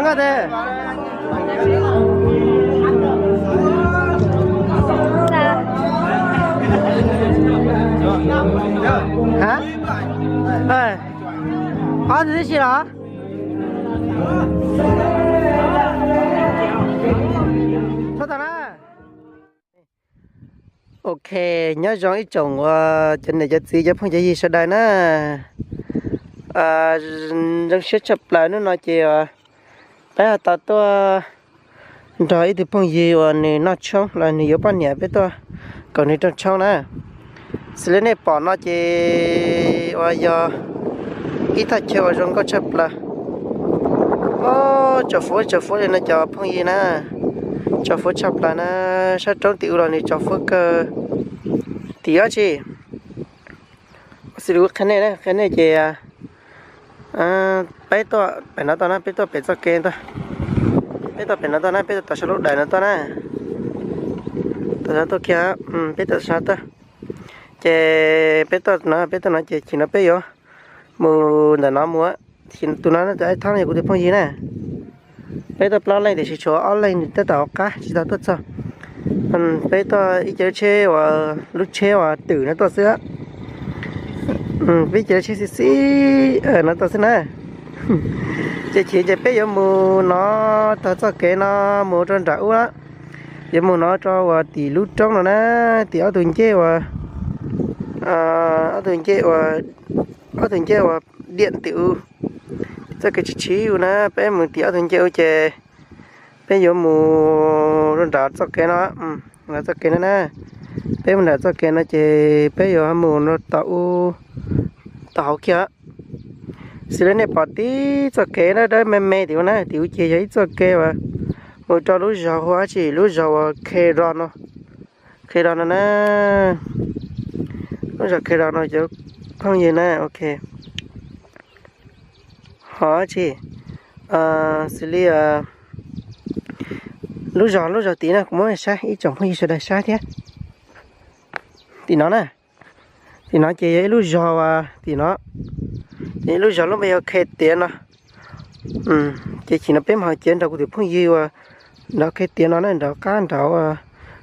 có thế hả ơi có gì gì đó thôi tao đó ok nhớ rằng ít chồng trên này chỉ cho phong gì sau đây nè rằng sẽ chụp lại nó nói chị bây giờ tao tôi rồi thì phong gì này nó trong là nhiều bao nhiêu biết tôi còn này trong nè xử lý này bỏ nó chị giờ ít thật chiều rồi có chụp là ô cho phố này nó cho phong gì nè cho phố chụp là nó sao trong tiểu rồi này cho phố cơ tía chị xử lý cái này chị bây tôi phải nói tôi nói bây tôi phải cho kênh tôi bây tôi phải nói tôi nói bây tôi sẽ lúc đại nó tôi nè tôi nói tôi kia bây tôi sao tôi chị bây tôi nói chị chỉ nói bây giờ mua để nó mua thì tôi nói nó cái thằng này của tôi phong gì nè bây tôi plan lại để chỉ cho online để tạo cả chỉ tạo tốt sao bây tôi ít chơi và lúc chơi và tử nó tôi sữa bây giờ chơi xí nó tôi xin nè chỉ bây giờ mua nó tao cho cái nó mua trên rau á giờ mua nó cho và tỷ lút trong rồi nè tỷ ở tuần chơi và ở tuần chơi và điện tiểu cho cái chí nè bé mua tỷ ở tuần chơi chơi bây giờ mua trên rau cho cái nó là cho cái nó nè bé mình đã cho cái nó chơi bây giờ mua nó tạo kia xử lý này bỏ tí cho cái nó đấy mềm tiểu nè tiểu chỉ giấy cho cái và một cho lúa giò hóa chỉ lúa giò khe ron nó nè lúa giò khe ron nó chứ không gì nè ok hóa chỉ xử lý lúa giò tí nè cũng mới sai ít trồng không gì sẽ đại sai thế thì nó nè thì nó chỉ giấy lúa giò thì nó thì lúc giờ nó bây giờ khe tiền nó chỉ nó bém hỏi tiền đâu có được phong gì nó khe tiền nó đó cá đâu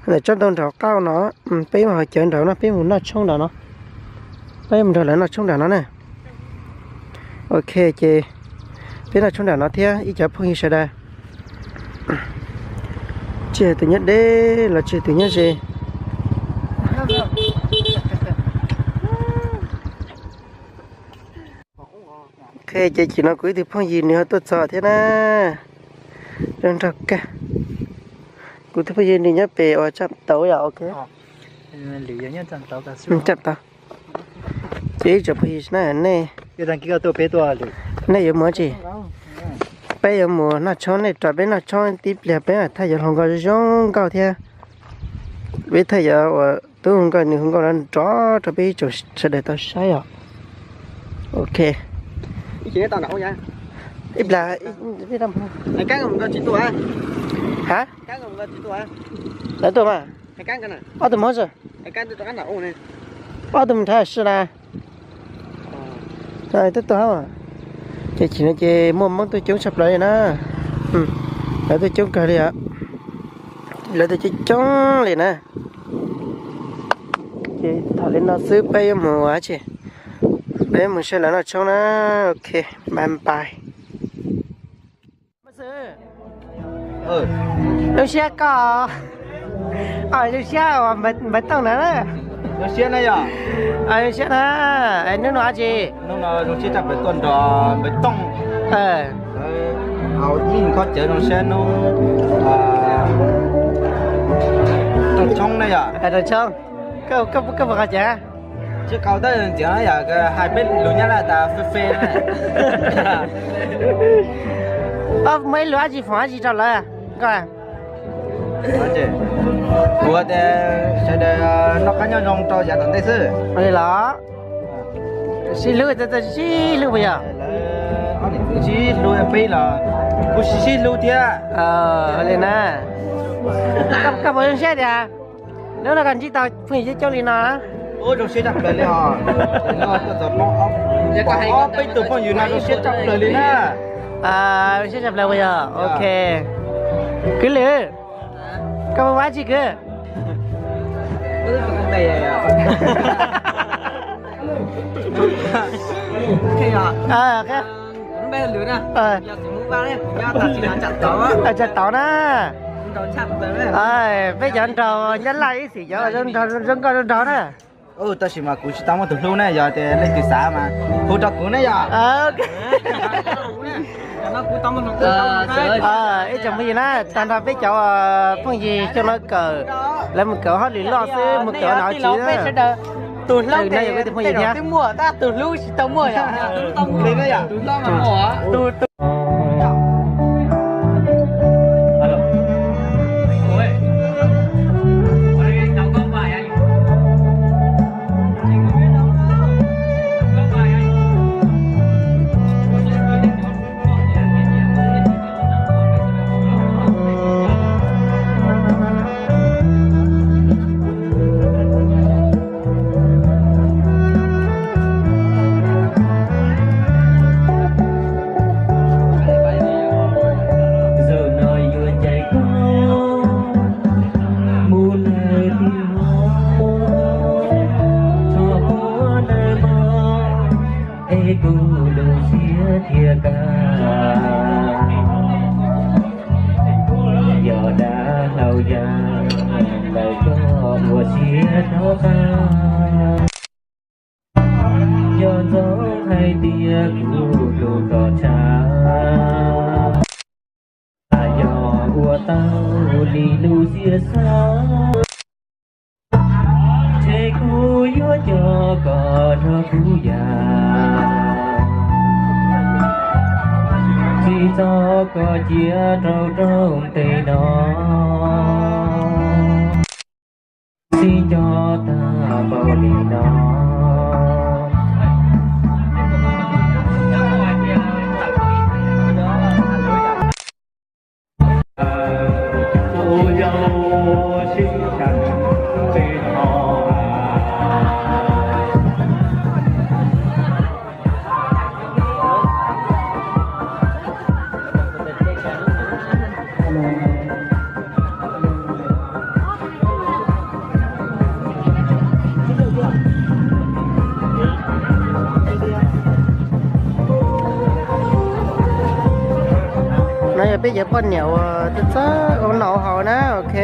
là trong đông đâu cao nó bém hỏi tiền đâu nó bém nó trong đó nó bém rồi lại nó trong đó nó nè ok chị bém nó trong đó nó thế ít chả phong gì sẽ đây chị tự nhất đấy là chị tự nhất gì ok chị chỉ nói cuối thì phong gì nữa tôi sợ thế nè đừng thật cả cuối thì phong gì nhớ về ở chậm tàu vậy ok lý do nhất chậm tàu cả chậm tàu chị chụp phong gì nè cái thằng kia tôi bé tôi rồi này giờ mới chị bây giờ mùa nó cho này trả bên nó cho tiếp lẹ bé thay giờ không có giống cao thế bây thay giờ tôi không có không có nên cho bây giờ sẽ để tao sai à ok chỉ tao nấu nha ít là ít năm cái cá không có chín tuổi hả cá không có chín tuổi lấy tôi mà cái cá cái này tôi mới rồi cái cá tôi ăn nấu này tôi mình thấy là rồi tôi mà chị nói chị mua món tôi chống sập lại nè lại tôi chống cờ đi ạ lại tôi chống liền nè chị thở lên nó xứ bay mùa á chị bé mình sẽ lấy nó trong nó ok bye bye lúc xe có lúc xe mà tông nữa đó nó xe này à lúc xe đó anh nước nói gì nó xe chắc phải tuần đó phải tông nhìn khó chở nó xe nó trong này à ở trong có vật gì chứ cầu tới chỉ nói là hai bên luôn nhá là ta phê mấy lúa gì phá gì cho lại coi của sẽ để nó cá nhân dùng cho giả tận đây sư đây là xin lỗi xin lỗi bây giờ xin lỗi bây là cô xin lỗi thế lên nè các bạn xe thì à nếu là cần chỉ tao phải cho lên nào ôi đồ xe chặt lời liền hả nó tự giờ bỏ bây từ phong như này đồ xe chặt lời liền á À, sẽ chụp lại bây giờ. Ok. Cứ lử. Cảm ơn quá chị cứ. Con này à. Khi à. À, cái. Nó bé lửa nè. Ờ. Giờ thì muốn ba đấy. Giờ ta chỉ là chặt tỏ. À, chặt tỏ nè. Tỏ chặt tới đấy. Ơi, bây giờ anh trò nhắn lại cái gì cho dân coi dân trò nè. Ừ, ta chỉ mà cũng chỉ tao mà từ lâu này giờ thì lên từ xã mà. Hỗ trợ cũng này giờ. Ok. Nó cũng tao mà nó cũng tao. Ý chồng bây giờ nè, tao đã biết cháu phong gì cho nó cờ. Là một cờ hót lì lo xứ, một cờ nào chỉ đó. Từ lâu từ nay với phong gì nhá. từ mùa ta từ lúc chỉ tao mùa à. Từ tao mua đấy à. Từ tao mà mùa. Từ giờ đã lâu dài lời cho mùa xía nó ca do gió hay tia của đồ cỏ cha do của tao đi lưu xía xa chế cu yếu cho cỏ nó cú già chỉ cho có chia trâu trong tay nó xin cho ta bao đi nó cô dâu xinh xắn bên họ Bây giờ con nhậu tích xá con nọ hồi nè, ok.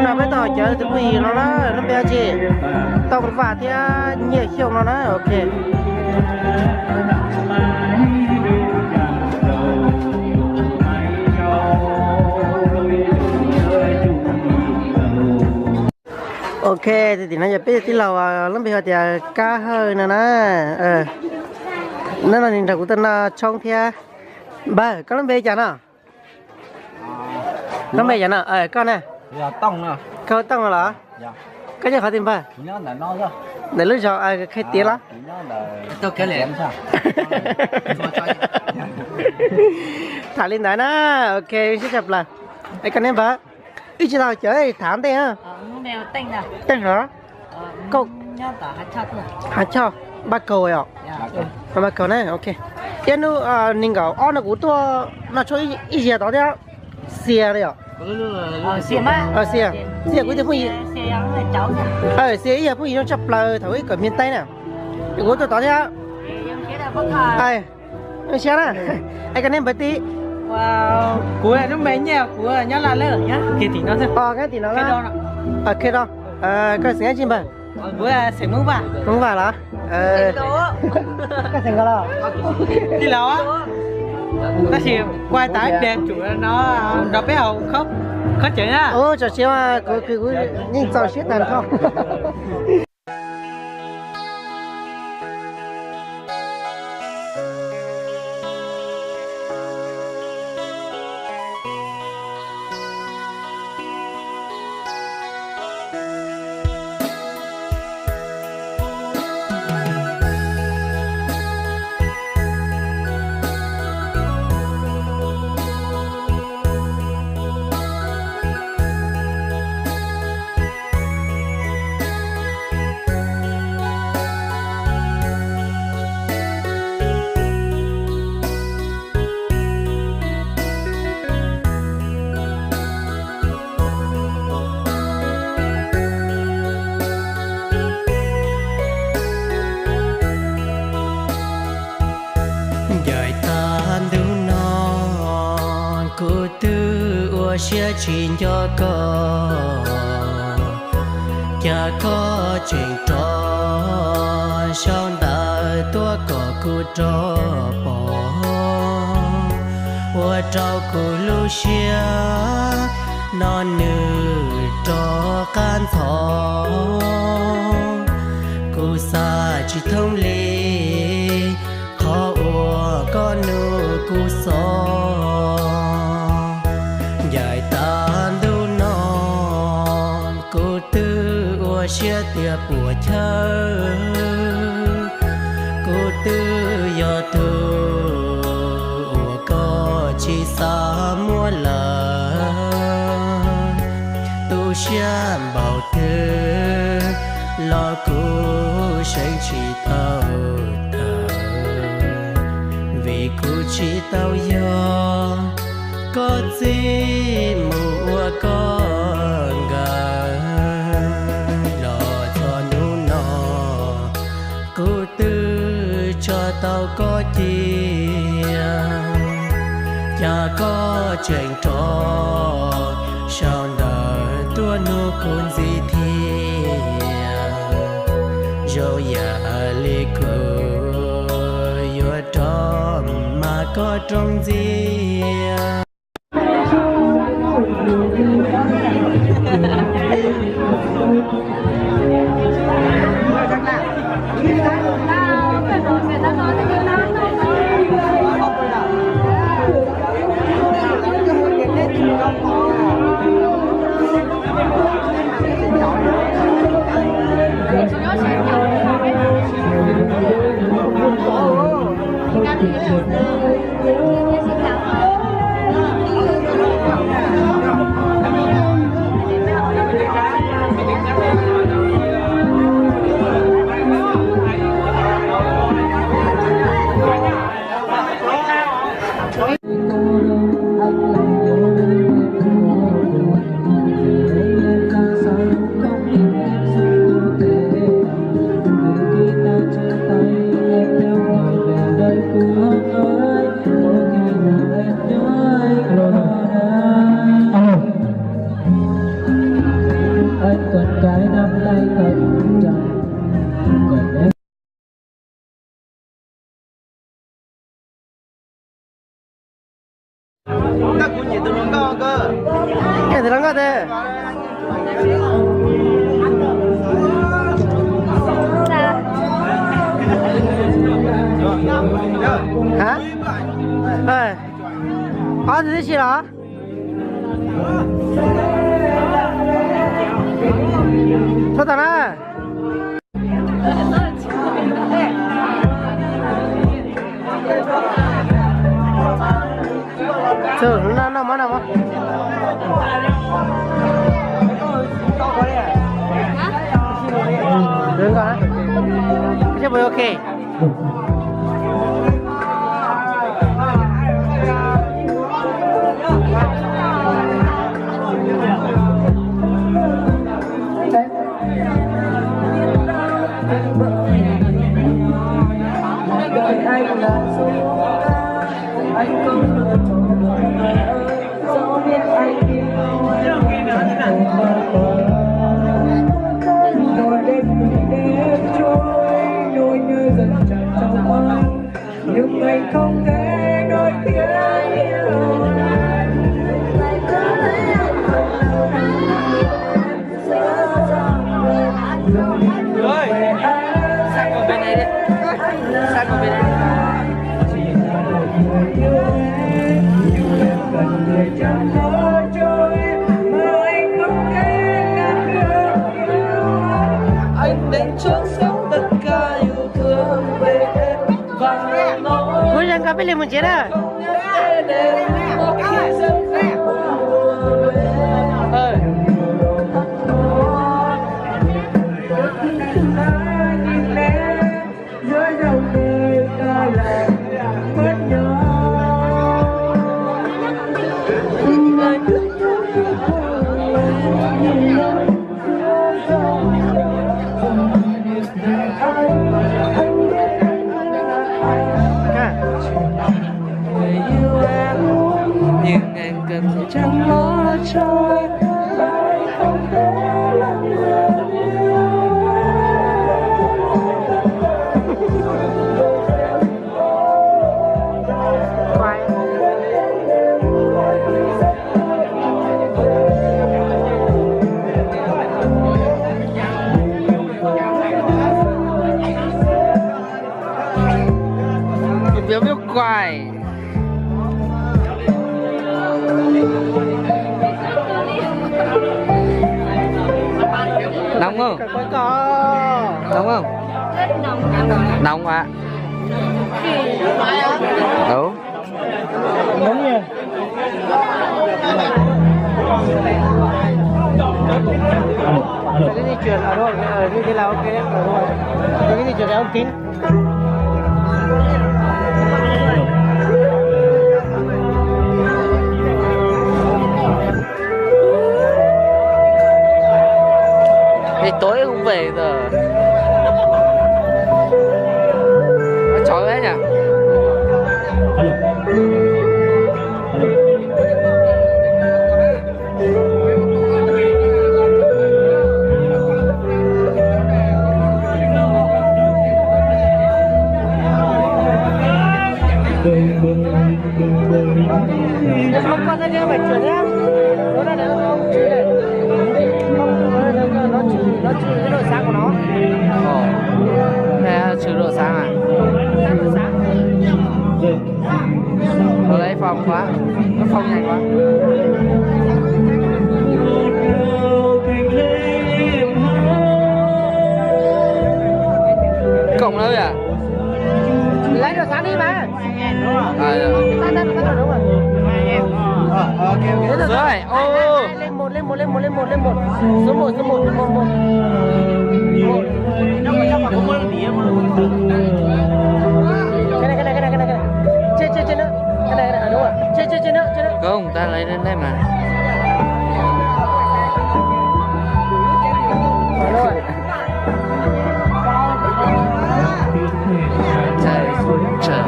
Nó bây giờ chơi từ quỳ nó nó bé chị tổng và thì nhiều chiều nó ok. Ok thì nó giờ biết tí lầu nó bây giờ thì cá hơi nè nè nó là nhìn thật của tên trong thia ba có nó bây giờ nào nó bây giờ nào con này Dạ tông nè. câu tông rồi hả? Dạ. Cái gì khó tìm ba? Chỉ nó là nó thôi. Để lúc sau ai khai tiếng lắm. Chỉ nó là tôi kể lẽ sao? Thả lên đấy nè, ok sẽ chụp là. Ai cần em ba? Ít chỉ nào chơi thảm đây ha. nó đeo tinh nè. Tên hả? Câu Nhớ tả hạt chặt rồi. hả cho ba cầu rồi ạ. Ba cầu này, ok. Yên nu ninh cầu on là của tôi nó cho ít gì đó đấy xìa đấy ạ. Xìa má. Xìa của tôi không gì. Xìa là cháu nè. Xìa ý là không gì nó chụp là thổi ở miền Tây nè. Của tôi đó đấy ạ. Em kia là bất thà. Ai? Anh xem nè. Anh cần em bật tí. Wow. Của nó mấy nhẹ của nhá là lỡ nhá. Kia thì nó thôi. Cái thì nó Cái đó nè. cái đó. Cái gì chứ bà? Của sẽ muốn vào. Muốn vào đó. Cái gì đó. Đi lâu á. Ta chỉ quay tái đèn chủ nó bé hậu khóc. có chuyện á. Ồ, chào chị mà cứ nhìn chào shit đàn không? sẽ chuyện cho con cha có chuyện trò sau đời tôi có cô trò bỏ hoa trao cô lưu xia non nữ trò can thọ cô xa chỉ thông lý khó ua con nữ cô so dài tan đâu non cô tư ua xia tiệp của thơ cô tư do tư ua có chỉ xa mua lời tu xia bảo tư lo cô sinh chỉ tao thờ vì cô chỉ tao do có gì mua con gà lo cho nụ nọ cô tư cho tao có chia cha có chuyện trò sao đời tua nụ con gì thì rồi giờ lì cười vừa tròn mà có trong gì cái gì đó thế hả ơi có gì chứ đó thôi tao nè chờ nó nào mà đừng có chứ mới ok anh không được do biết anh yêu rồi đêm trôi nỗi nhớ dần tràn trong mắt nhưng anh không thể nói tiếng yêu ไปเลยมึงเจ๊นะnhưng em cần chẳng lo cho biểu biểu quài nóng không? Nóng không? Nóng ạ. Đúng. nóng nha cái di chuyển ở đâu như thế nào ok ở đâu cái di chuyển này ông Tín thì tối không về giờ chói đấy nhỉ. không quan ra phải chuyển em nó là đỡ không chỉ này nó trừ cái độ sáng của nó Thế trừ độ sáng à? Ở đây phòng quá, nó phòng nhanh quá. Cộng đâu à? lấy độ sáng đi mà À, đúng rồi rồi, ô lên một số một cái này trên nữa cái này đúng rồi trên nữa không, ta lấy lên đây mà. rồi trời xuống trời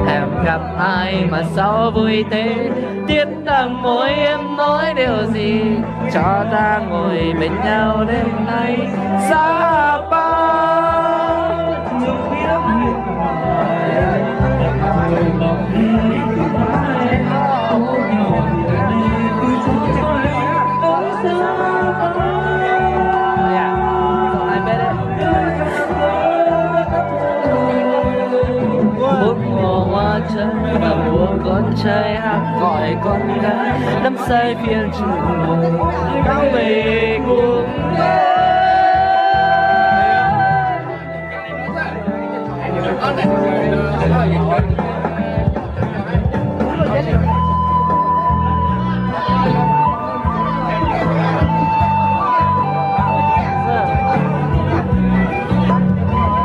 em gặp ai mà sao vui thế tiếng đằng môi em nói điều gì cho ta ngồi bên nhau đêm nay xa ba và mùa con trai hát gọi con gái đắm say phiền trường bao về cùng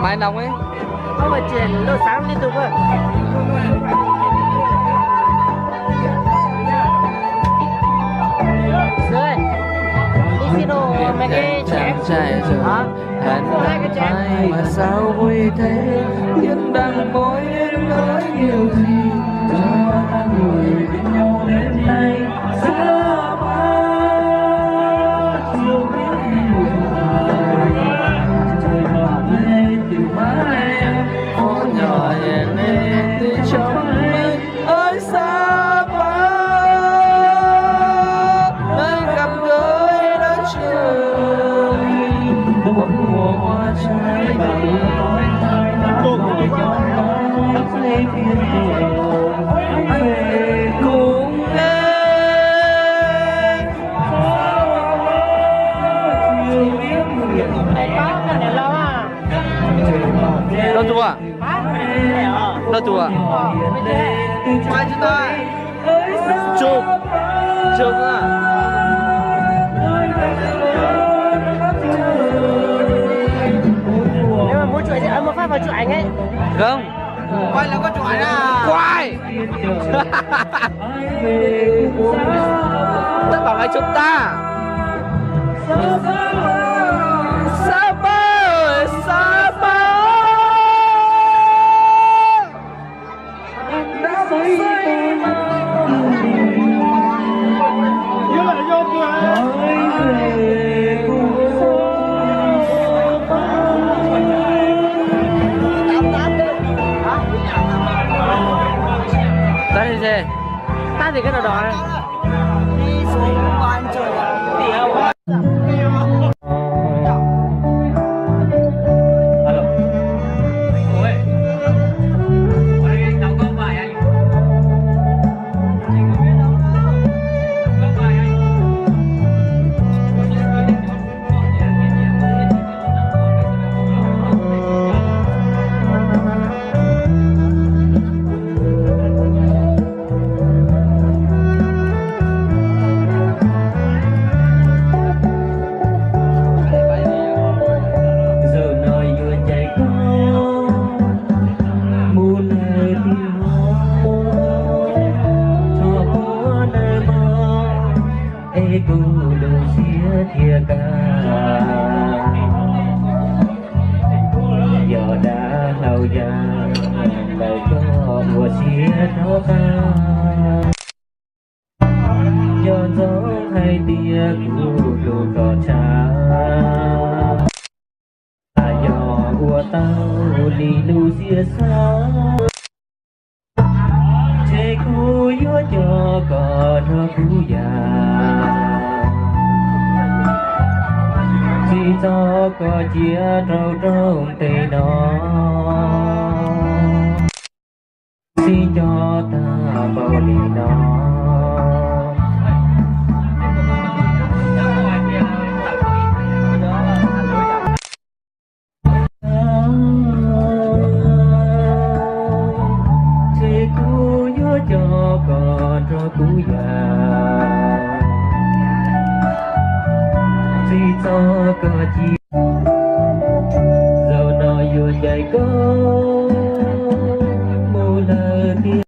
Máy nóng ấy. không phải chuyển độ sáng liên tục thôi rồi đi xin đồ mấy cái chén trai rồi hẹn gặp ai mà sao vui thế tiếng đằng môi em nói điều gì cho ta ngồi bên nhau đêm nay xa ba chiều biết trời ngọt lê từ má em phố nhỏ nhẹ lên từ trong em ơi xa ba nơi gặp gỡ đã trời một mùa hoa trái bày cùng nhau lấy phiên là có chuẩn à. Quay. Tất bảo với chúng ta. Ta thì cái nào đó này. Đi xuống quan trời. Cho gió hay tia của đồ cỏ trà nhỏ của tao đi lưu xia xa chế khu yếu cho cỏ nó cú già chỉ cho có chia trâu trong tay nó xin cho ta bao đi nó cho con cho cú già chỉ cho có chi dầu nói yêu chạy có một lần đi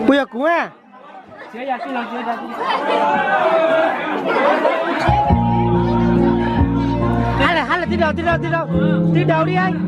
Bây giờ cú à? Hai là đi đầu đi anh.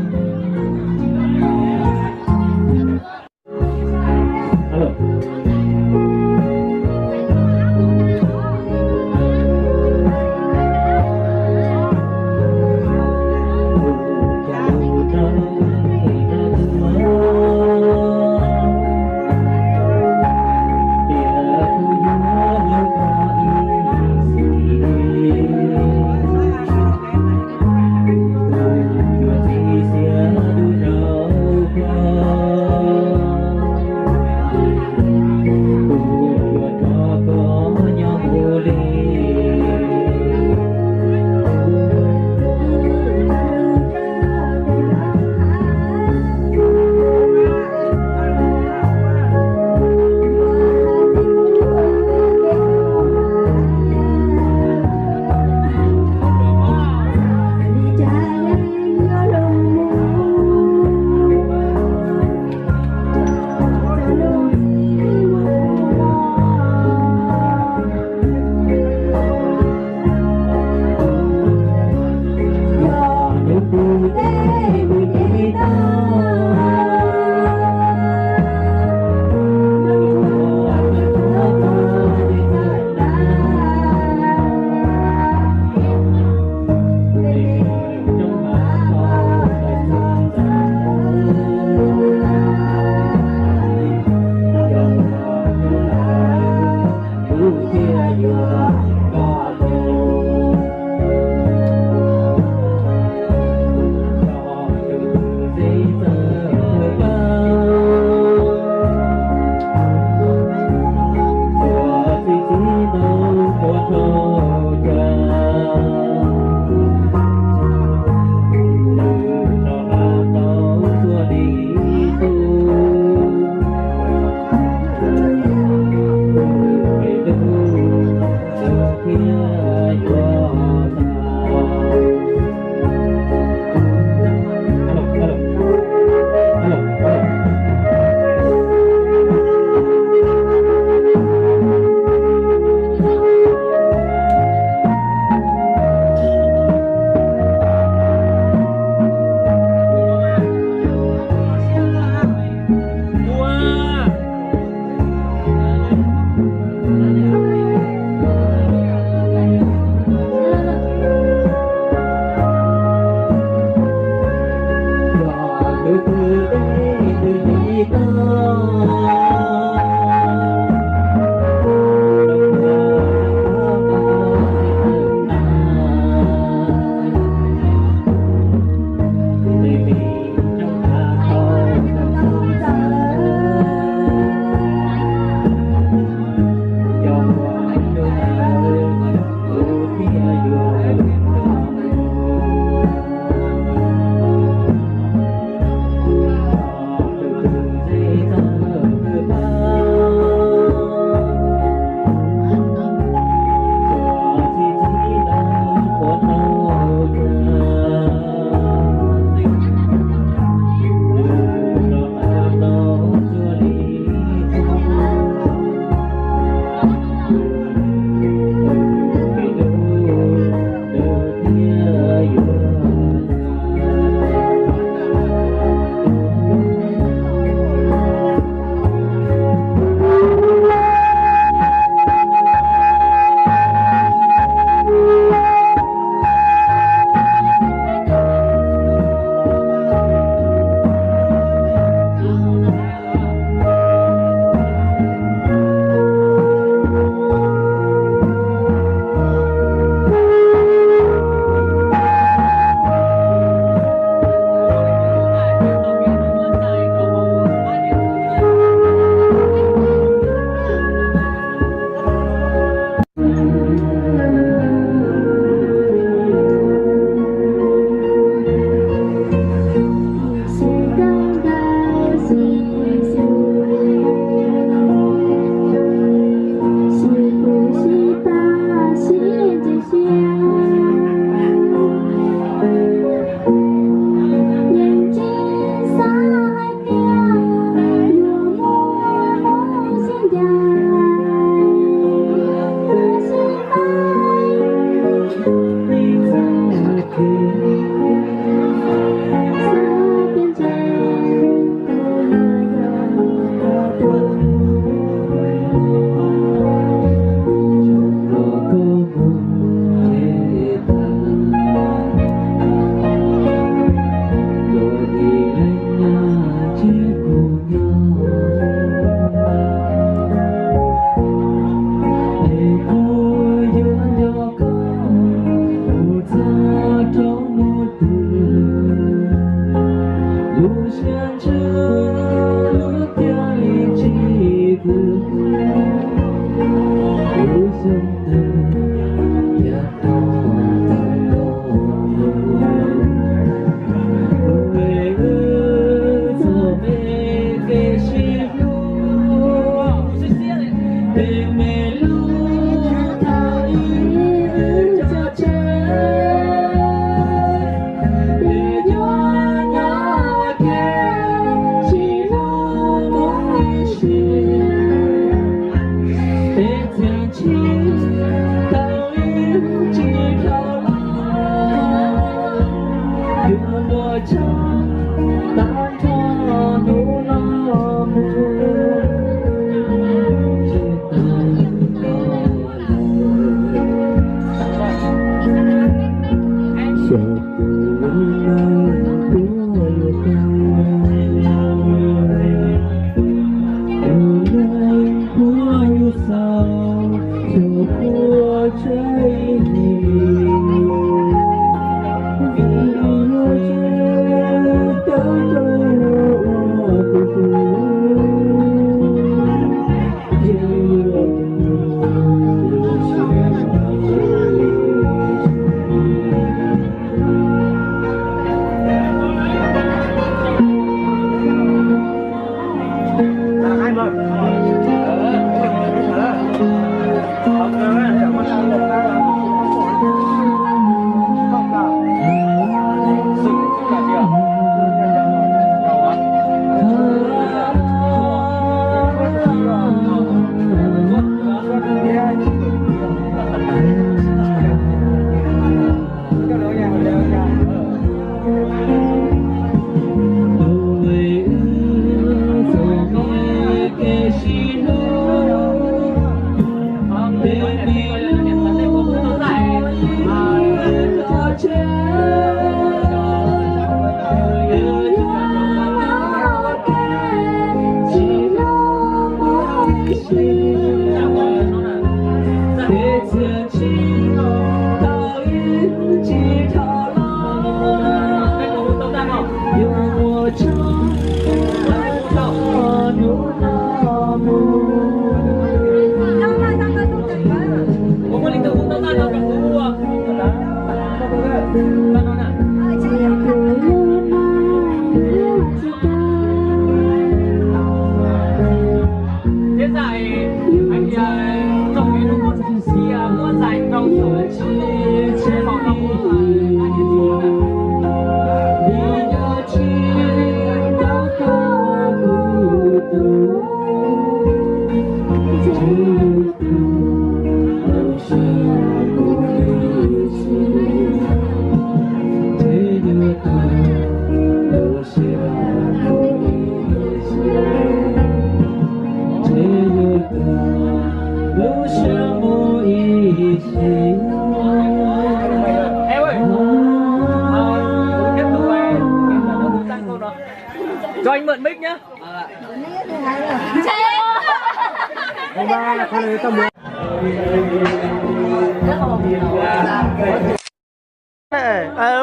Cho anh mượn mic nhá.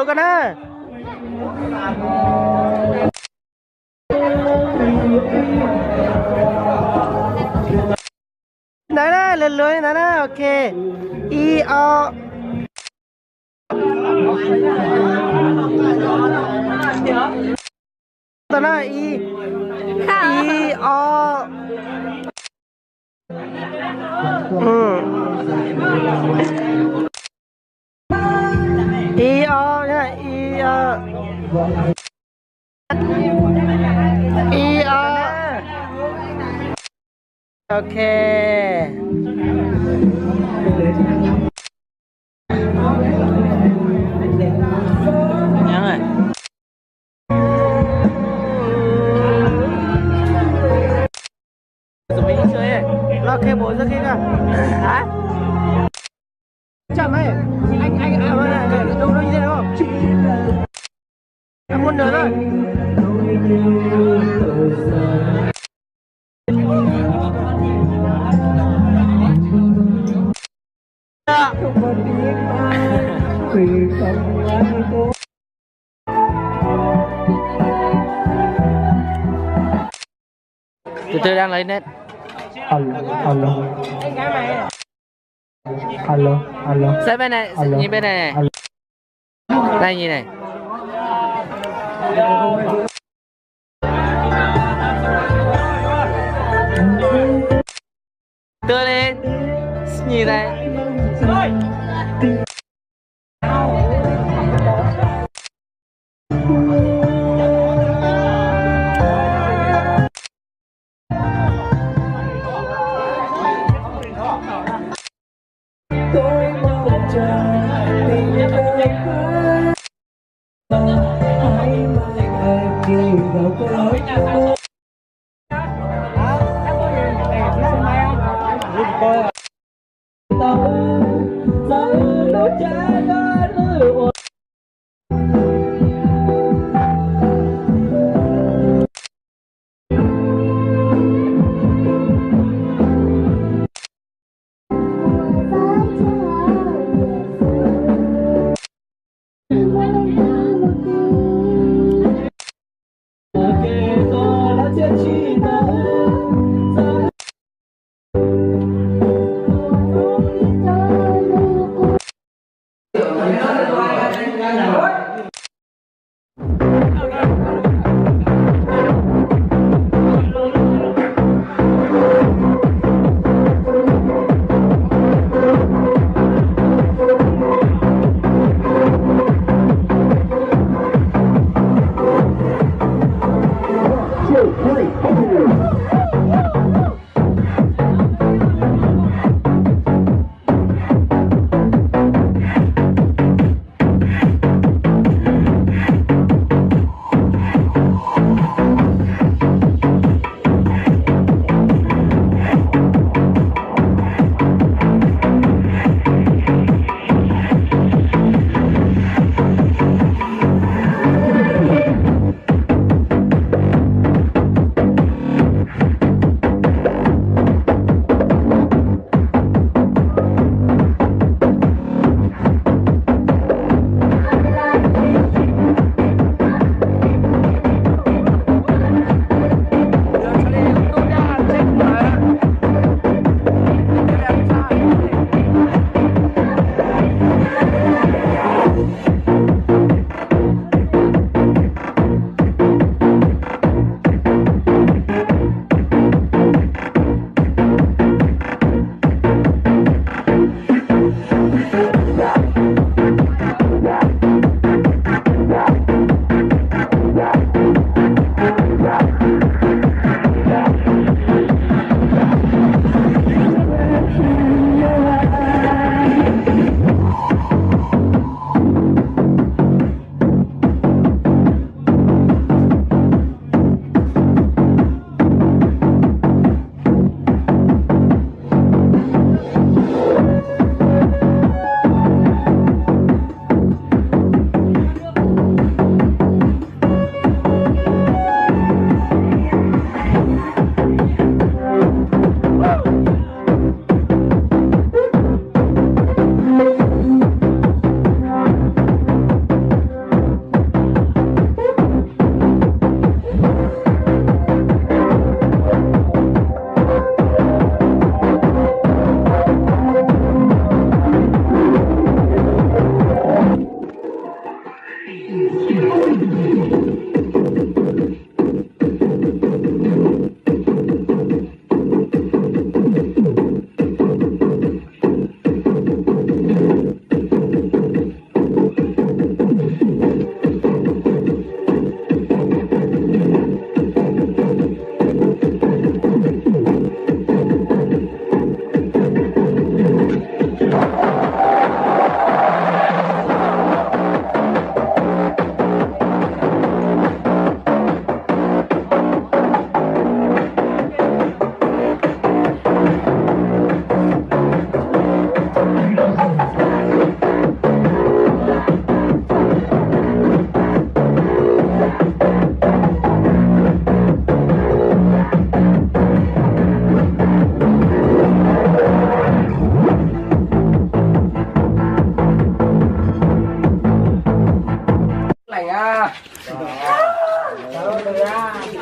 Con á. Nè nè, lên lưới nè nè, ok. I O. Tao nói I O. I O nha, I O. I O. Ok. Nhắn rồi. Lo kê bố ra kia kìa. Hả? Chậm ấy. Anh đâu như thế nào không? Em muốn nữa thôi. tiếng ai vì không ai có từ từ đang lấy nét. alo alo alo Sẽ bên này, nhìn bên này này. Đây nhìn này. Đưa lên. Nhìn này. tôi mong chờ tình đời khác hãy mang em đi vào cõi mơ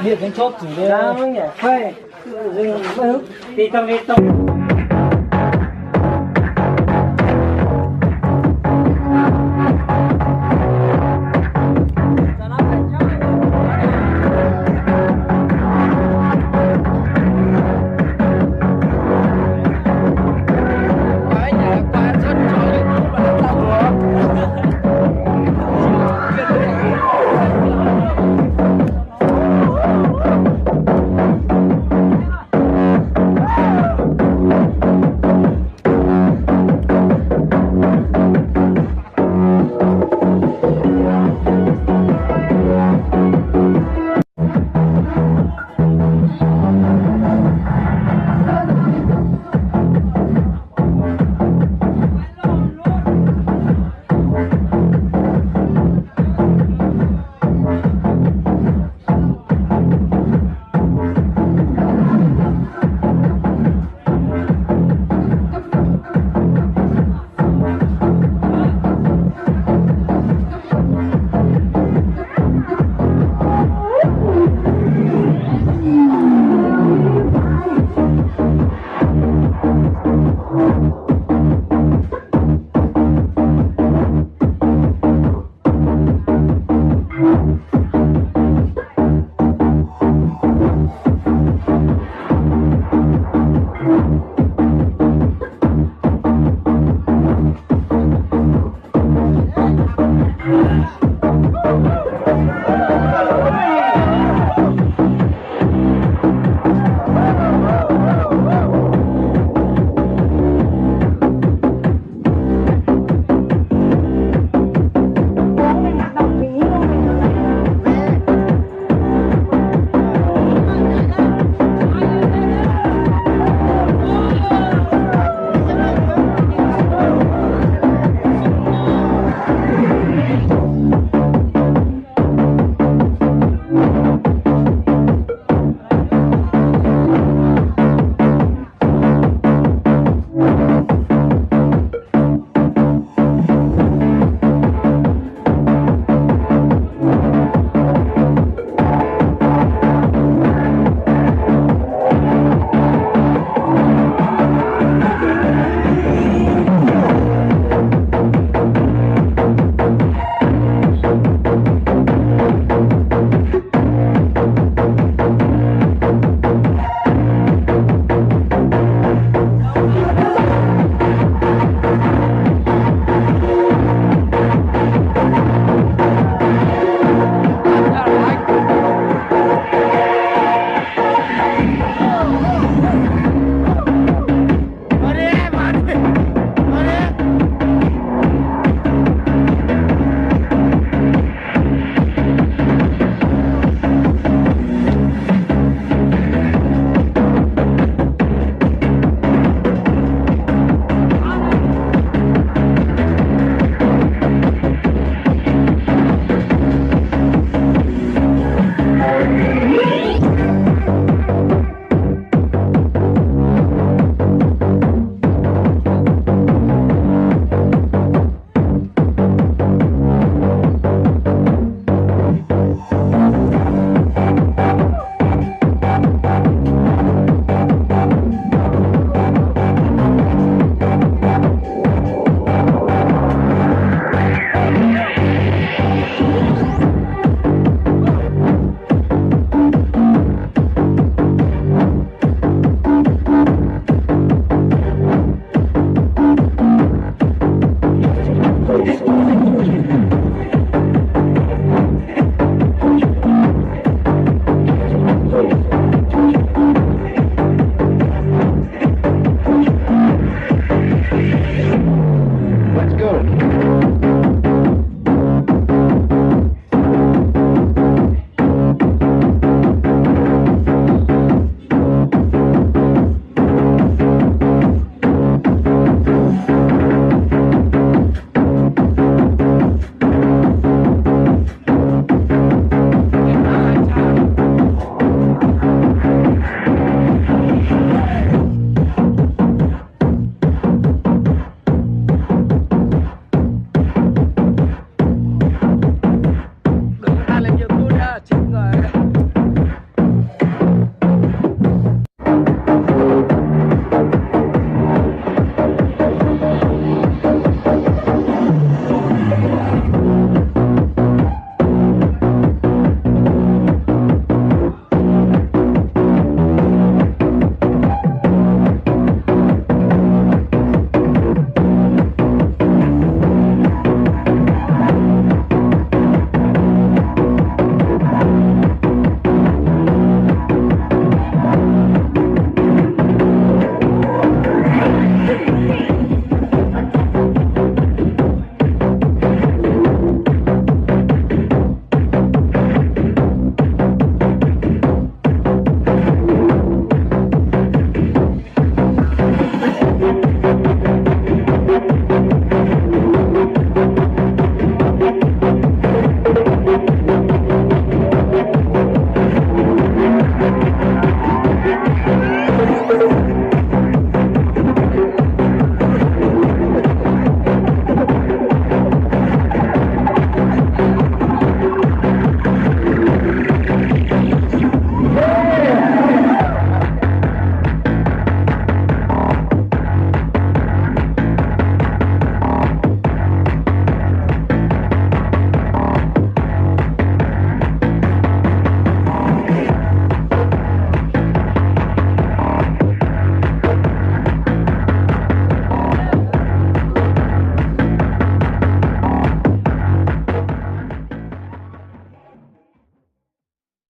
hiện những chốt chủ đề Sao nhỉ? Phải. Dừng mới hút. Thì trong đi trong